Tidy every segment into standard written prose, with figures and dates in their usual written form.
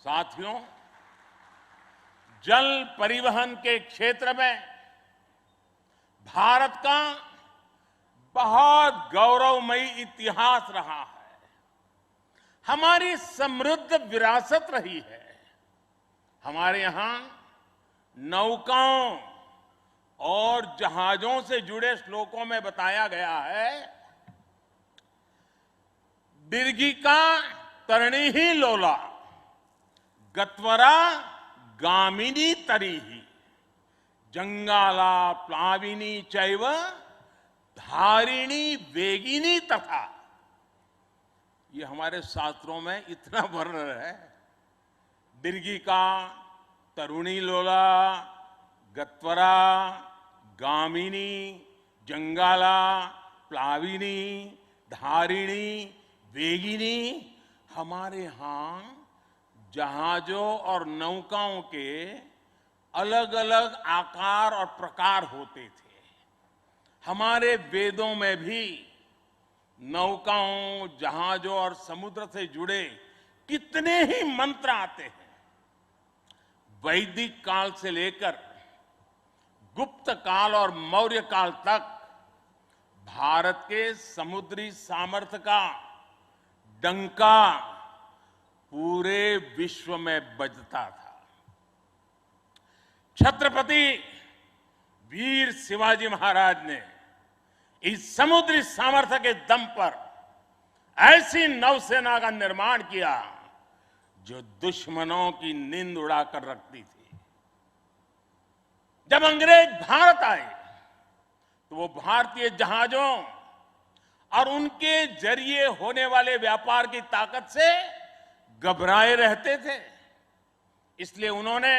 साथियों, जल परिवहन के क्षेत्र में भारत का बहुत गौरवमयी इतिहास रहा है। हमारी समृद्ध विरासत रही है। हमारे यहां नौकाओं और जहाजों से जुड़े श्लोकों में बताया गया है, दीर्घिका तरणिः लोला गत्वरा गामिनी तरीहि जंगाला प्लाविनी चैव धारिणी वेगिनी तथा। ये हमारे शास्त्रों में इतना वर्णन है। दीर्घिका तरुणी लोला गत्वरा गामिनी जंगाला प्लाविनी धारिणी वेगिनी। हमारे यहां जहाजों और नौकाओं के अलग अलग आकार और प्रकार होते थे। हमारे वेदों में भी नौकाओं, जहाजों और समुद्र से जुड़े कितने ही मंत्र आते हैं। वैदिक काल से लेकर गुप्त काल और मौर्य काल तक भारत के समुद्री सामर्थ्य का डंका पूरे विश्व में बजता था। छत्रपति वीर शिवाजी महाराज ने इस समुद्री सामर्थ्य के दम पर ऐसी नौसेना का निर्माण किया जो दुश्मनों की नींद उड़ाकर रखती थी। जब अंग्रेज भारत आए तो वो भारतीय जहाजों और उनके जरिए होने वाले व्यापार की ताकत से घबराए रहते थे। इसलिए उन्होंने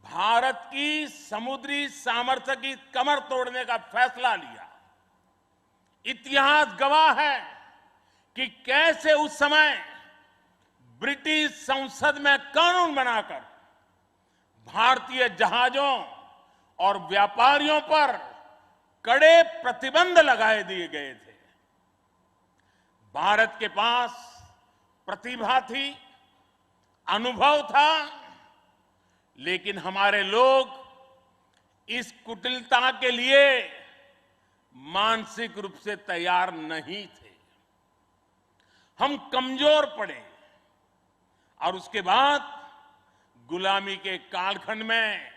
भारत की समुद्री सामर्थ्य की कमर तोड़ने का फैसला लिया। इतिहास गवाह है कि कैसे उस समय ब्रिटिश संसद में कानून बनाकर भारतीय जहाजों और व्यापारियों पर कड़े प्रतिबंध लगाए दिए गए थे। भारत के पास प्रतिभा थी, अनुभव था, लेकिन हमारे लोग इस कुटिलता के लिए मानसिक रूप से तैयार नहीं थे। हम कमजोर पड़े और उसके बाद गुलामी के कालखंड में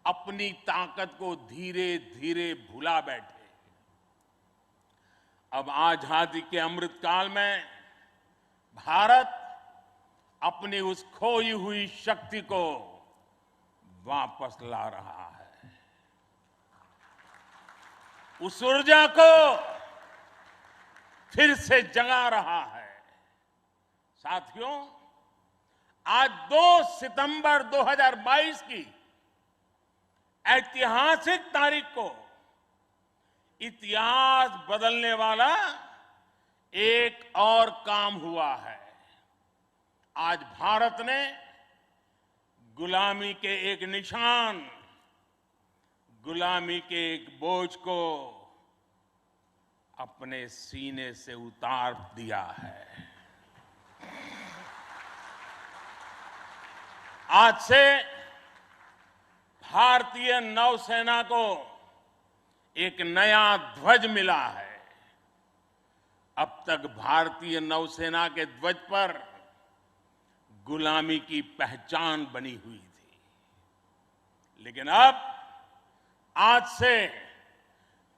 अपनी ताकत को धीरे धीरे भुला बैठे। अब आजादी के अमृत काल में भारत अपनी उस खोई हुई शक्ति को वापस ला रहा है। उस ऊर्जा को फिर से जगा रहा है। साथियों, आज 2 सितंबर 2022 की ऐतिहासिक तारीख को इतिहास बदलने वाला एक और काम हुआ है। आज भारत ने गुलामी के एक निशान, गुलामी के एक बोझ को अपने सीने से उतार दिया है। आज से भारतीय नौसेना को एक नया ध्वज मिला है। अब तक भारतीय नौसेना के ध्वज पर गुलामी की पहचान बनी हुई थी, लेकिन अब आज से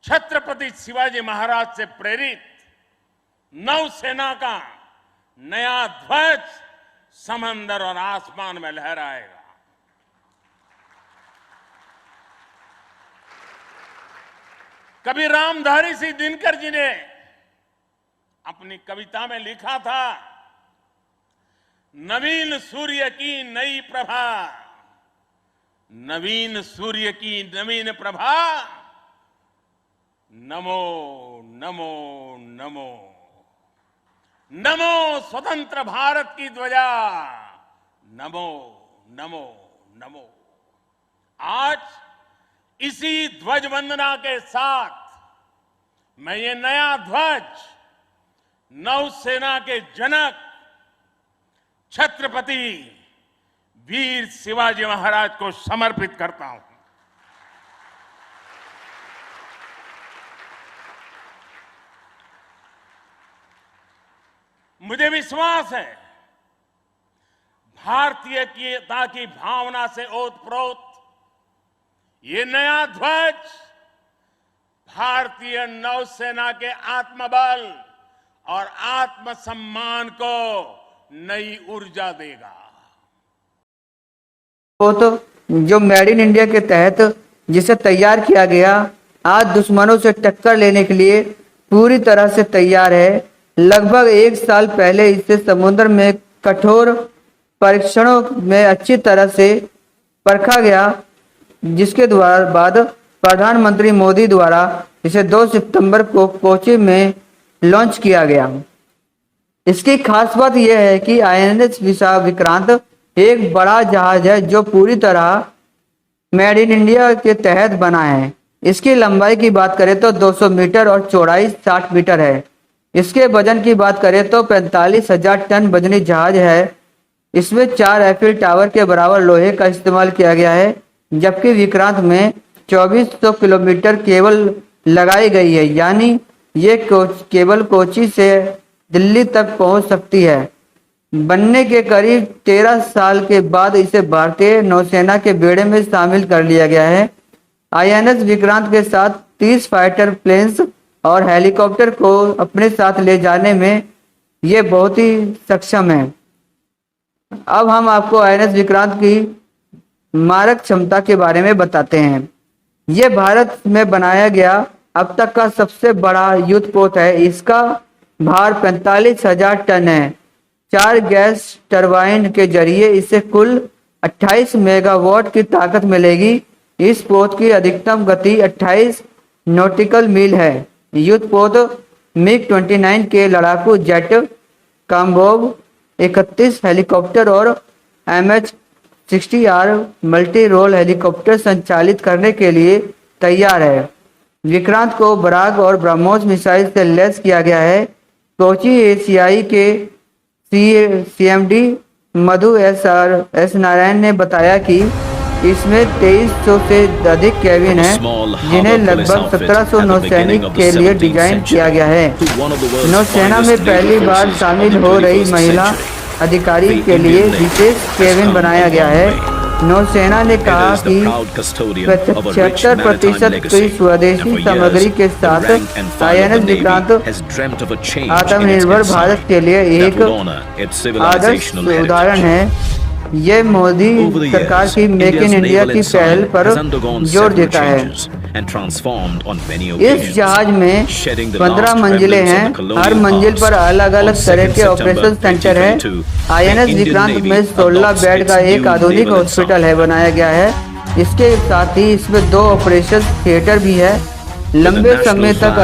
छत्रपति शिवाजी महाराज से प्रेरित नौसेना का नया ध्वज समंदर और आसमान में लहराएगा। कभी रामधारी सिंह दिनकर जी ने अपनी कविता में लिखा था, नवीन सूर्य की नई प्रभा, नवीन सूर्य की नवीन प्रभा, नमो नमो नमो, नमो स्वतंत्र भारत की ध्वजा, नमो नमो नमो। आज इसी ध्वज वंदना के साथ मैं ये नया ध्वज नौसेना के जनक छत्रपति वीर शिवाजी महाराज को समर्पित करता हूं। मुझे विश्वास है भारतीयता की भावना से ओतप्रोत ये नया ध्वज भारतीय नौसेना के आत्मबल और आत्मसम्मान को नई ऊर्जा देगा। तो जो मेड इन इंडिया के तहत जिसे तैयार किया गया, आज दुश्मनों से टक्कर लेने के लिए पूरी तरह से तैयार है। लगभग 1 साल पहले इसे समुद्र में कठोर परीक्षणों में अच्छी तरह से परखा गया, जिसके बाद प्रधानमंत्री मोदी द्वारा इसे 2 सितंबर को कोच्चि में लॉन्च किया गया। इसकी खास बात यह है कि आईएनएस विक्रांत एक बड़ा जहाज है जो पूरी तरह मेड इन इंडिया के तहत बना है। इसकी लंबाई की बात करें तो 200 मीटर और चौड़ाई 60 मीटर है। इसके वजन की बात करें तो 45,000 टन वजनी जहाज है। इसमें 4 एफिल टावर के बराबर लोहे का इस्तेमाल किया गया है, जबकि विक्रांत में 2400 किलोमीटर केबल लगाई गई है, यानी ये केबल कोच्चि से दिल्ली तक पहुंच सकती है। बनने के करीब 13 साल के बाद इसे भारतीय नौसेना के बेड़े में शामिल कर लिया गया है। आईएनएस विक्रांत के साथ 30 फाइटर प्लेन्स और हेलीकॉप्टर को अपने साथ ले जाने में ये बहुत ही सक्षम है। अब हम आपको आईएनएस विक्रांत की मारक क्षमता के बारे में बताते हैं। ये भारत में बनाया गया अब तक का सबसे बड़ा युद्धपोत है। इसका भार 45,000 टन है। 4 गैस टरबाइन के जरिए इसे कुल 28 मेगावाट की ताकत मिलेगी। इस पोत की अधिकतम गति 28 नॉटिकल मील है। युद्धपोत मिग-29 के लड़ाकू जेट, काम्बोव 31 हेलीकॉप्टर और MH-60R मल्टी रोल हेलीकॉप्टर संचालित करने के लिए तैयार है। विक्रांत को बराक और ब्रह्मोस मिसाइल से लैस किया गया है। कोच्चि एशियाई के CMD मधु S नारायण ने बताया कि इसमें 2300 से अधिक केबिन हैं, जिन्हें लगभग 1700 नौसैनिक के लिए डिजाइन किया गया है। नौसेना में पहली बार शामिल हो रही महिला अधिकारी के लिए विशेष केबिन बनाया गया है। नौसेना ने कहा कि 75% की स्वदेशी सामग्री के साथ आईएनएस विक्रांत आत्मनिर्भर भारत के लिए एक आदर्श उदाहरण है। यह मोदी सरकार की मेक इन इंडिया की पहल पर जोर देता है। इस जहाज में 15 मंजिलें हैं। हर मंजिल पर अलग अलग तरह के ऑपरेशन सेंटर है। आईएनएस विक्रांत में 16 बेड का एक आधुनिक हॉस्पिटल है बनाया गया है। इसके साथ ही इसमें 2 ऑपरेशन थिएटर भी है। लंबे समय तक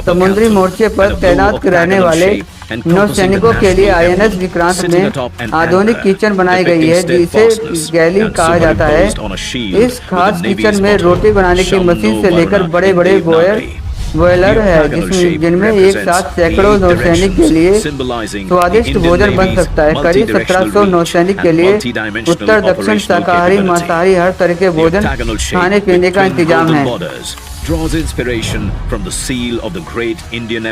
समुद्री मोर्चे पर तैनात रहने वाले नौसैनिकों के लिए आईएनएस विक्रांत में आधुनिक किचन बनाई गई है, जिसे गैली कहा जाता है। इस खास किचन में रोटी बनाने की मशीन से लेकर बड़े बड़े बॉयलर है, जिनमें एक साथ सैकड़ों नौसैनिक के लिए स्वादिष्ट भोजन बन सकता है। करीब 1700 नौसैनिक के लिए उत्तर दक्षिण शाकाहारी मांसाहारी हर तरह के भोजन खाने पीने का इंतजाम है। Draws inspiration from the seal of the great Indian